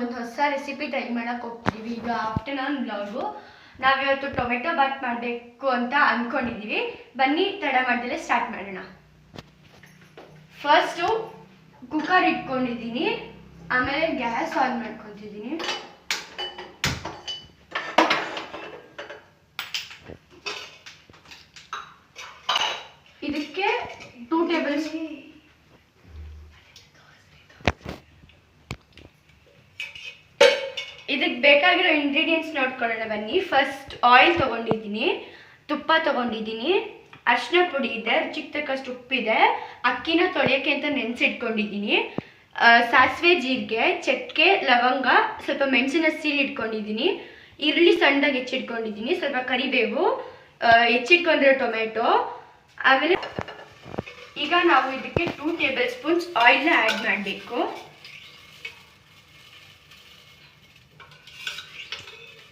ಒಂದು ಹೊಸ recipe try ಮಾಡಕ್ಕೆ ಹೋಗ್ತೀವಿ. ಈಗ ಆಫ್ಟರ್ನೂನ್ ಬ್ಲಾಗು. ನಾವಿವತ್ತು ಟೊಮೆಟೊ ಬಾತ್ ಮಾಡಬೇಕು ಅಂತ ಅಂದ್ಕೊಂಡಿದ್ದೀವಿ. ಬನ್ನಿ ತಡ ಮಾಡ್ದಲೇ ಸ್ಟಾರ್ಟ್ ಮಾಡೋಣ. ಫಸ್ಟು ಕುಕ್ಕರ್ ಇಟ್ಕೊಂಡಿದ್ದೀನಿ, ಆಮೇಲೆ ಗ್ಯಾಸ್ ಆನ್ ಮಾಡ್ಕೊತಿದ್ದೀನಿ. ಇದಕ್ಕೆ 2 ಟೇಬಲ್ ಸ್ಪೂನ್ ಇದಕ್ಕೆ ಬೇಕಾಗಿರೋ ಇಂಗ್ರೀಡಿಯೆಂಟ್ಸ್ ನೋಡ್ಕೊಳ್ಳೋಣ ಬನ್ನಿ. ಫಸ್ಟ್ ಆಯಿಲ್ ತೊಗೊಂಡಿದ್ದೀನಿ, ತುಪ್ಪ ತೊಗೊಂಡಿದ್ದೀನಿ, ಅರಿಶಿನ ಪುಡಿ ಇದೆ, ರುಚಿಗೆ ತಕ್ಕಷ್ಟು ಉಪ್ಪಿದೆ, ಅಕ್ಕಿನ ತೊಳೆಯೋಕ್ಕೆ ಅಂತ ನೆನೆಸಿಟ್ಕೊಂಡಿದ್ದೀನಿ, ಸಾಸಿವೆ, ಜೀರಿಗೆ, ಚಕ್ಕೆ, ಲವಂಗ, ಸ್ವಲ್ಪ ಮೆಣಸಿನ ಸೀಳು ಇಟ್ಕೊಂಡಿದ್ದೀನಿ, ಈರುಳ್ಳಿ ಸಣ್ಣದಾಗಿ ಹೆಚ್ಚಿಟ್ಕೊಂಡಿದ್ದೀನಿ, ಸ್ವಲ್ಪ ಕರಿಬೇವು, ಹೆಚ್ಚಿಟ್ಕೊಂಡಿರೋ ಟೊಮೆಟೊ. ಆಮೇಲೆ ಈಗ ನಾವು ಇದಕ್ಕೆ 2 ಟೇಬಲ್ ಸ್ಪೂನ್ಸ್ ಆಯಿಲ್ನ ಆ್ಯಡ್ ಮಾಡಬೇಕು.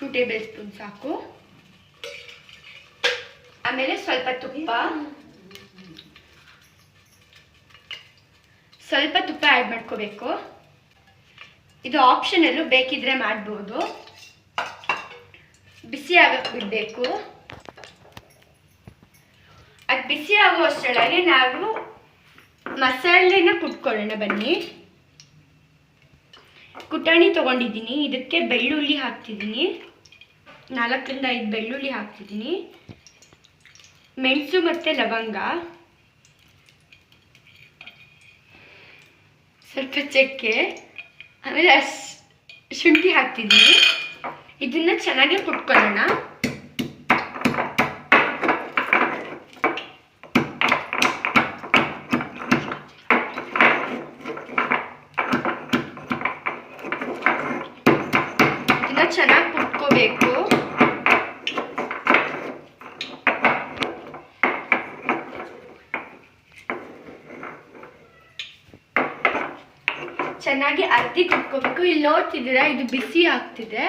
2 ಟೇಬಲ್ ಸ್ಪೂನ್ ಸಾಕು. ಆಮೇಲೆ ಸ್ವಲ್ಪ ತುಪ್ಪ ಆ್ಯಡ್ ಮಾಡ್ಕೋಬೇಕು. ಇದು ಆಪ್ಷನಲ್ಲು, ಬೇಕಿದ್ರೆ ಮಾಡ್ಬೋದು. ಬಿಸಿ ಆಗಕ್ಕೆ ಬಿಡಬೇಕು. ಅದು ಬಿಸಿ ಆಗುವಷ್ಟರೊಳಗೆ ನಾವು ಮಸಾಲೆನ ಕುಟ್ಕೊಳ್ಳೋಣ ಬನ್ನಿ. ಕುಟಾಣಿ ತೊಗೊಂಡಿದ್ದೀನಿ, ಇದಕ್ಕೆ ಬೆಳ್ಳುಳ್ಳಿ ಹಾಕ್ತಿದ್ದೀನಿ, 4 ರಿಂದ 5 ಬೆಳ್ಳುಳ್ಳಿ ಹಾಕ್ತಿದ್ದೀನಿ, ಮೆಣಸು ಮತ್ತು ಲವಂಗ, ಸ್ವಲ್ಪ ಚಕ್ಕೆ, ಆಮೇಲೆ ಶುಂಠಿ ಹಾಕ್ತಿದ್ದೀನಿ. ಇದನ್ನು ಚೆನ್ನಾಗಿ ಕುಟ್ಕೊಳ್ಳೋಣ. ಚೆನ್ನಾಗಿ ಕುಟ್ಕೋಬೇಕು. ಚೆನ್ನಾಗಿ ಅರ್ಧಿ ಕುಟ್ಕೋಬೇಕು. ಇಲ್ಲಿ ನೋಡ್ತಿದ್ದೀರಾ, ಇದು ಬಿಸಿ ಆಗ್ತಿದೆ.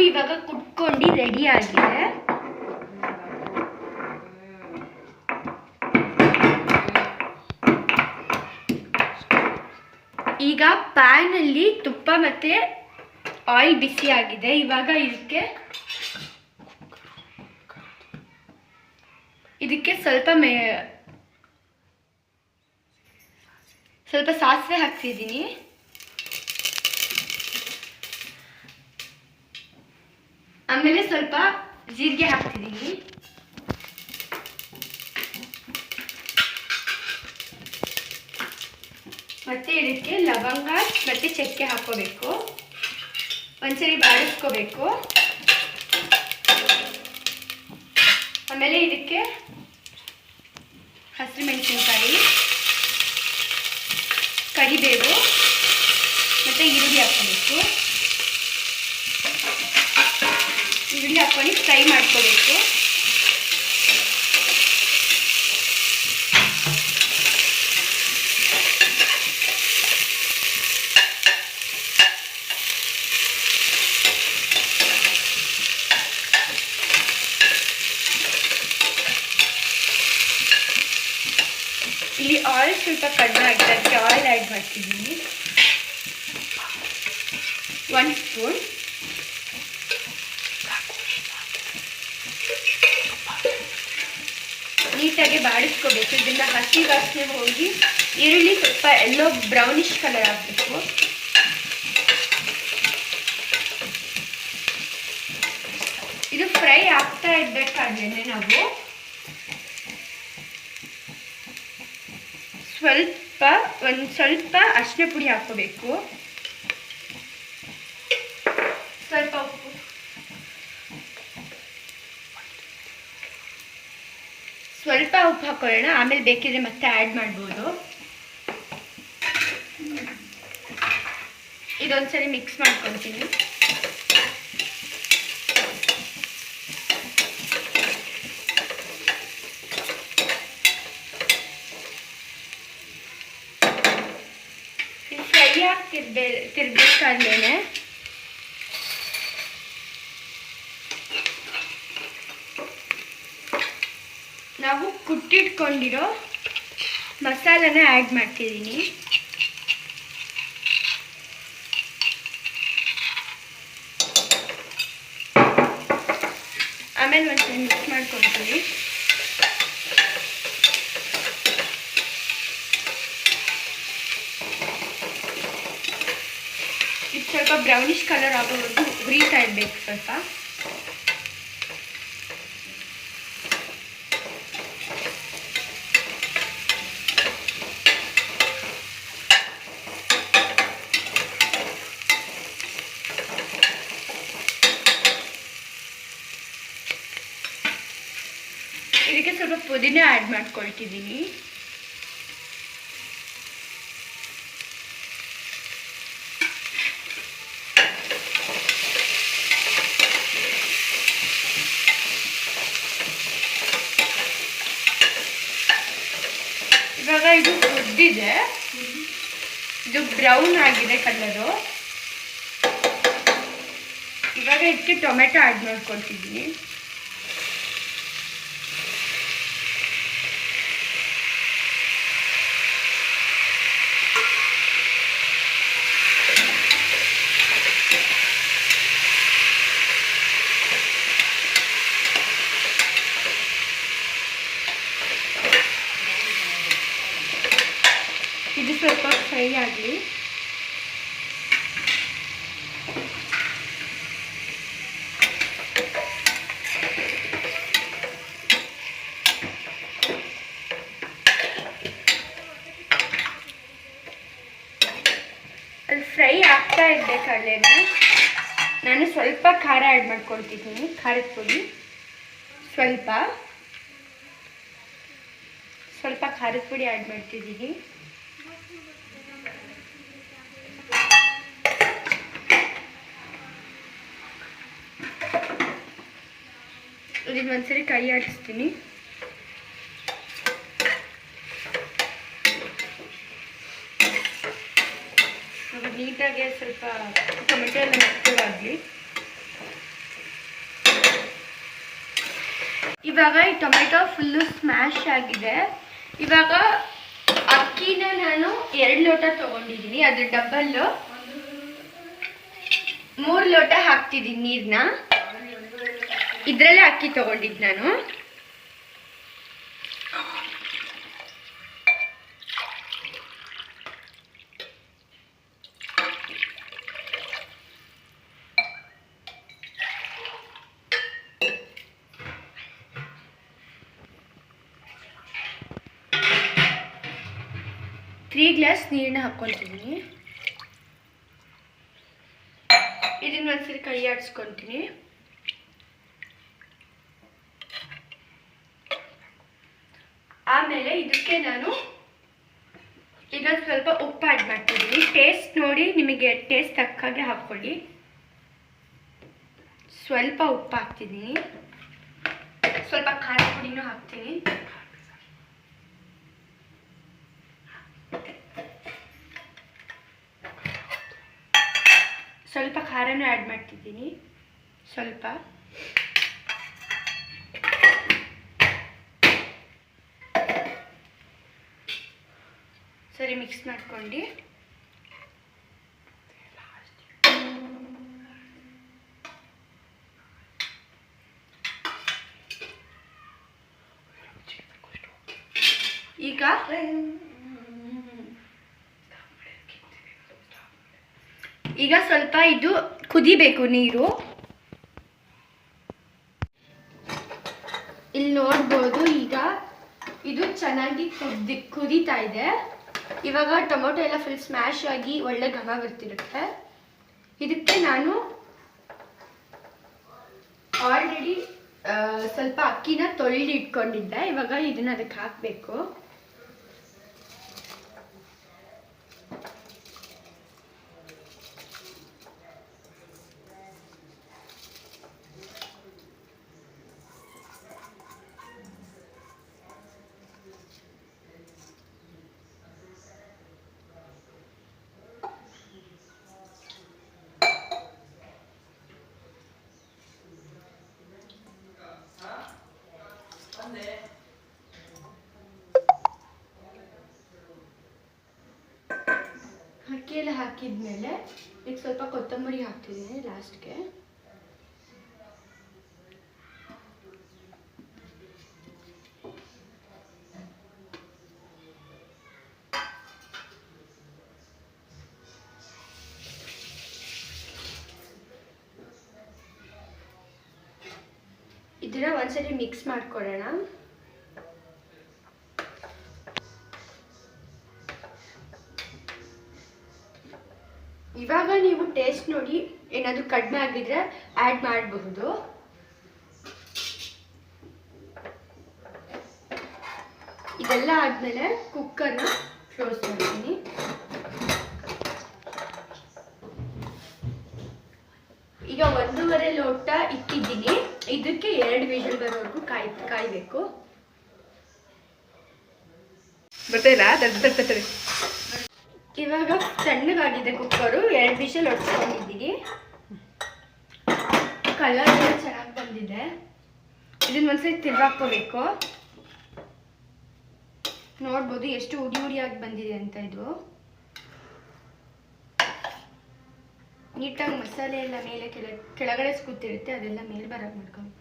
ಇವಾಗ ಕುಟ್ಕೊಂಡು ರೆಡಿ ಆಗಿದೆ. ಈಗ ಪ್ಯಾನಲ್ಲಿ ತುಪ್ಪ ಮತ್ತೆ ಆಯಿಲ್ ಬಿಸಿ ಆಗಿದೆ. ಇವಾಗ ಇದಕ್ಕೆ ಸ್ವಲ್ಪ ಸಾಸಿವೆ ಹಾಕ್ತಿದ್ದೀನಿ. ಆಮೇಲೆ ಸ್ವಲ್ಪ ಜೀರಿಗೆ ಹಾಕ್ತಿದ್ದೀನಿ. ಮತ್ತೆ ಇದಕ್ಕೆ ಲವಂಗ ಮತ್ತು ಚಕ್ಕೆ ಹಾಕ್ಕೋಬೇಕು. ಒಂದ್ಸರಿ ಬಾಡಿಸ್ಕೋಬೇಕು. ಆಮೇಲೆ ಇದಕ್ಕೆ ಹಸಿರು ಮೆಣಸಿನಕಾಯಿ, ಕರಿಬೇವು ಮತ್ತು ಈರುಳ್ಳಿ ಹಾಕ್ಕೋಬೇಕು. ಈರುಳ್ಳಿ ಹಾಕ್ಕೊಂಡು ಫ್ರೈ ಮಾಡ್ಕೋಬೇಕು. ಇಲ್ಲಿ ಆಯಿಲ್ ಸ್ವಲ್ಪ ಕಡಿಮೆ ಆಗಿದೆ, ಅದಕ್ಕೆ ಆಯಿಲ್ ಆ್ಯಡ್ ಮಾಡ್ತಿದ್ದೀನಿ. 1 ಸ್ಪೂನ್. ನೀಟಾಗಿ ಬಾಡಿಸ್ಕೋಬೇಕು. ಇದನ್ನು ಹಸಿ ವಾಸನೆ ಹೋಗಿ ಈರುಳ್ಳಿ ಸ್ವಲ್ಪ ಎಲ್ಲೋ ಬ್ರೌನಿಶ್ ಕಲರ್ ಆಗಬೇಕು. ಇದು ಫ್ರೈ ಆಗ್ತಾ ಇರಬೇಕಾದ್ರೆ ನಾವು ಸ್ವಲ್ಪ ಅರಿಶಿನ ಪುಡಿ ಹಾಕ್ಕೋಬೇಕು, ಸ್ವಲ್ಪ ಉಪ್ಪು, ಸ್ವಲ್ಪ ಉಪ್ಪು ಹಾಕೊಳ್ಳೋಣ. ಆಮೇಲೆ ಬೇಕಿದ್ರೆ ಮತ್ತೆ ಆ್ಯಡ್ ಮಾಡ್ಬೋದು. ಇದೊಂದ್ಸರಿ ಮಿಕ್ಸ್ ಮಾಡ್ಕೊತೀನಿ. ಫ್ರೈ ತಿರ್ಬೇಕಾದ್ಮೇಲೆ ನಾವು ಕುಟ್ಟಿಟ್ಕೊಂಡಿರೋ ಮಸಾಲನ ಆ್ಯಡ್ ಮಾಡ್ತಿದ್ದೀನಿ. ಆಮೇಲೆ ಒಂದು ಮಿಕ್ಸ್ ಮಾಡ್ಕೊಳ್ತೀವಿ. ಇದು ಸ್ವಲ್ಪ ಬ್ರೌನಿಷ್ ಕಲರ್ ಆಗೋವರೆಗೂ ಹುರಿತಾ ಇರಬೇಕು ಸ್ವಲ್ಪ. ಇದಕ್ಕೆ ಸ್ವಲ್ಪ ಪುದೀನ ಆ್ಯಡ್ ಮಾಡ್ಕೊಳ್ತಿದ್ದೀನಿ. ಇವಾಗ ಇದು ಕುದ್ದಿದೆ, ಇದು ಬ್ರೌನ್ ಆಗಿದೆ ಕಲರು. ಇವಾಗ ಇದಕ್ಕೆ ಟೊಮೆಟೊ ಆ್ಯಡ್ ಮಾಡ್ಕೊಳ್ತಿದ್ದೀನಿ. ಇದು ಸ್ವಲ್ಪ ಫ್ರೈ ಆಗಲಿ. ಅದು ಫ್ರೈ ಆಗ್ತಾ ಇರಬೇಕಾದ್ರೆ ನಾನು ಸ್ವಲ್ಪ ಖಾರ ಆ್ಯಡ್ ಮಾಡ್ಕೊಳ್ತಿದ್ದೀನಿ. ಖಾರದ ಪುಡಿ ಸ್ವಲ್ಪ ಖಾರದ ಪುಡಿ ಆ್ಯಡ್ ಮಾಡ್ತಿದ್ದೀನಿ. ಇದನ್ನು ಒಂದ್ಸರಿ ಕೈ ಆಡಿಸ್ತೀನಿ. ನೀಟಾಗಿ ಸ್ವಲ್ಪ ಟೊಮೆಟೊ ಎಲ್ಲ ಮೆತ್ತಗಾಗಲಿ. ಇವಾಗ ಈ ಟೊಮೆಟೊ ಫುಲ್ಲು ಸ್ಮ್ಯಾಶ್ ಆಗಿದೆ. ಇವಾಗ ಅಕ್ಕಿನ ನಾನು 2 ಲೋಟ ತೊಗೊಂಡಿದ್ದೀನಿ, ಅದು ಡಬಲ್ಲು 3 ಲೋಟ ಹಾಕ್ತಿದ್ದೀನಿ ನೀರನ್ನ. ಇದರಲ್ಲೇ ಅಕ್ಕಿ ತೊಗೊಂಡಿದ್ದು ನಾನು. ತ್ರೀ ಗ್ಲಾಸ್ ನೀರನ್ನ ಹಾಕ್ಕೊಳ್ತಿದ್ದೀನಿ. ಇದನ್ನ ಒಂದ್ಸರಿ ಕೈ ಆಡಿಸ್ಕೊತೀನಿ. ಆಮೇಲೆ ಇದಕ್ಕೆ ನಾನು ಇದೊಂದು ಸ್ವಲ್ಪ ಉಪ್ಪು ಆ್ಯಡ್ ಮಾಡ್ತಿದ್ದೀನಿ. ಟೇಸ್ಟ್ ನೋಡಿ, ನಿಮಗೆ ಟೇಸ್ಟ್ ತಕ್ಕಾಗೆ ಹಾಕ್ಕೊಳ್ಳಿ. ಸ್ವಲ್ಪ ಉಪ್ಪು ಹಾಕ್ತಿದ್ದೀನಿ, ಸ್ವಲ್ಪ ಖಾರ ಪುಡಿನೂ ಹಾಕ್ತೀನಿ. ಸ್ವಲ್ಪ ಖಾರನೂ ಆ್ಯಡ್ ಮಾಡ್ತಿದ್ದೀನಿ, ಸ್ವಲ್ಪ. ಸರಿ ಮಿಕ್ಸ್ ಮಾಡ್ಕೊಂಡು ಈಗ ಸ್ವಲ್ಪ ಇದು ಕುದಿಬೇಕು ನೀರು. ಇಲ್ಲಿ ನೋಡ್ಬೋದು, ಈಗ ಇದು ಚೆನ್ನಾಗಿ ಕುದೀತಾ ಇದೆ. ಇವಾಗ ಟೊಮೊಟೊ ಎಲ್ಲ ಫುಲ್ ಸ್ಮ್ಯಾಶ್ ಆಗಿ ಒಳ್ಳೆ ಘಮ ಬರ್ತಿರುತ್ತೆ. ಇದಕ್ಕೆ ನಾನು ಆಲ್ರೆಡಿ ಸ್ವಲ್ಪ ಅಕ್ಕಿನ ತೊಳೆದು ಇಟ್ಕೊಂಡಿದ್ದೆ. ಇವಾಗ ಇದನ್ನ ಅದಕ್ಕೆ ಹಾಕಬೇಕು. ಅಕ್ಕಿ ಎಲ್ಲ ಹಾಕಿದ್ಮೇಲೆ ಈಗ ಸ್ವಲ್ಪ ಕೊತ್ತಂಬರಿ ಹಾಕ್ತಿದ್ದೀನಿ ಲಾಸ್ಟ್ಗೆ. ಇದನ್ನ ಒಂದ್ಸರಿ ಮಿಕ್ಸ್ ಮಾಡ್ಕೊಳ್ಳೋಣ. ಇವಾಗ ನೀವು ಟೇಸ್ಟ್ ನೋಡಿ ಏನಾದರೂ ಕಡಿಮೆ ಆಗಿದ್ರೆ ಆ್ಯಡ್ ಮಾಡಬಹುದು. ಇದೆಲ್ಲ ಆದಮೇಲೆ ಕುಕ್ಕರ್ನ ಕ್ಲೋಸ್ ಮಾಡ್ತೀನಿ. ಈಗ 1.5 ಲೋಟ ಇಟ್ಟಿದ್ದೀನಿ. ಇದಕ್ಕೆ 2 ವಿಷಲ್ ಬರೋವರೆಗೂ ಕಾಯಬೇಕು. ಇವಾಗ ತಣ್ಣಗಾಗಿದೆ ಕುಕ್ಕರು. 2 ವಿಷಲ್ ಹೊಡ್ಸ್ಕೊಂಡಿದ್ದೀನಿ. ಕಲರ್ ಎಲ್ಲ ಚೆನ್ನಾಗಿ ಬಂದಿದೆ. ಇದನ್ನ ಒಂದ್ಸರಿ ತಿರ್ಗಾಕೋಬೇಕು. ನೋಡ್ಬೋದು ಎಷ್ಟು ಉಡಿ ಬಂದಿದೆ ಅಂತ. ಇದು ನೀಟಾಗಿ ಮಸಾಲೆ ಎಲ್ಲ ಮೇಲೆ ಕೆಳಗಡೆ ಕೂತಿರುತ್ತೆ, ಅದೆಲ್ಲ ಮೇಲೆ ಬರೋಕೆ ಮಾಡ್ಕೊಂಡು.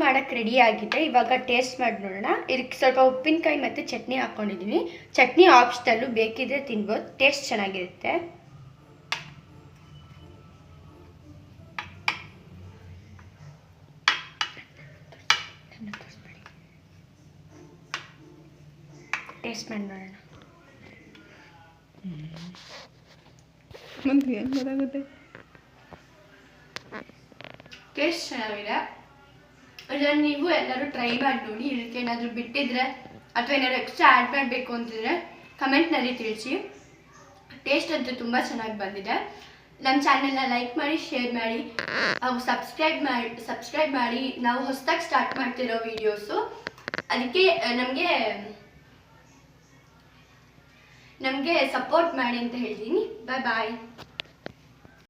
ಮಾಡಕ್ಕೆ ರೆಡಿ ಆಗಿದೆ. ಇವಾಗ ಟೇಸ್ಟ್ ಮಾಡಿ ನೋಡೋಣ. ಇದಕ್ಕೆ ಸ್ವಲ್ಪ ಉಪ್ಪಿನಕಾಯಿ ಮತ್ತು ಚಟ್ನಿ ಹಾಕ್ಕೊಂಡಿದ್ದೀನಿ. ಚಟ್ನಿ ಆಪ್ಷನಲ್ಲು, ಬೇಕಿದ್ರೆ ತಿನ್ಬೋದು, ಟೇಸ್ಟ್ ಚೆನ್ನಾಗಿರುತ್ತೆ. ಟೇಸ್ಟ್ ಮಾಡಿ ನೋಡೋಣ. ಟೇಸ್ಟ್ ಚೆನ್ನಾಗಿದೆ. ಇದನ್ನು ನೀವು ಎಲ್ಲರೂ ಟ್ರೈ ಮಾಡಿ ನೋಡಿ. ಇದಕ್ಕೆ ಏನಾದರೂ ಬಿಟ್ಟಿದ್ರೆ ಅಥವಾ ಏನಾದರೂ ಎಕ್ಸ್ಟ್ರಾ ಆ್ಯಡ್ ಮಾಡಬೇಕು ಅಂತಿದ್ರೆ ಕಮೆಂಟ್ನಲ್ಲಿ ತಿಳಿಸಿ. ಟೇಸ್ಟ್ ಅಂತೂ ತುಂಬ ಚೆನ್ನಾಗಿ ಬಂದಿದೆ. ನಮ್ಮ ಚಾನೆಲ್ನ ಲೈಕ್ ಮಾಡಿ, ಶೇರ್ ಮಾಡಿ ಹಾಗೂ ಸಬ್ಸ್ಕ್ರೈಬ್ ಮಾಡಿ. ನಾವು ಹೊಸದಾಗಿ ಸ್ಟಾರ್ಟ್ ಮಾಡ್ತಿರೋ ವೀಡಿಯೋಸು, ಅದಕ್ಕೆ ನಮಗೆ ಸಪೋರ್ಟ್ ಮಾಡಿ ಅಂತ ಹೇಳ್ತೀನಿ. ಬಾಯ್.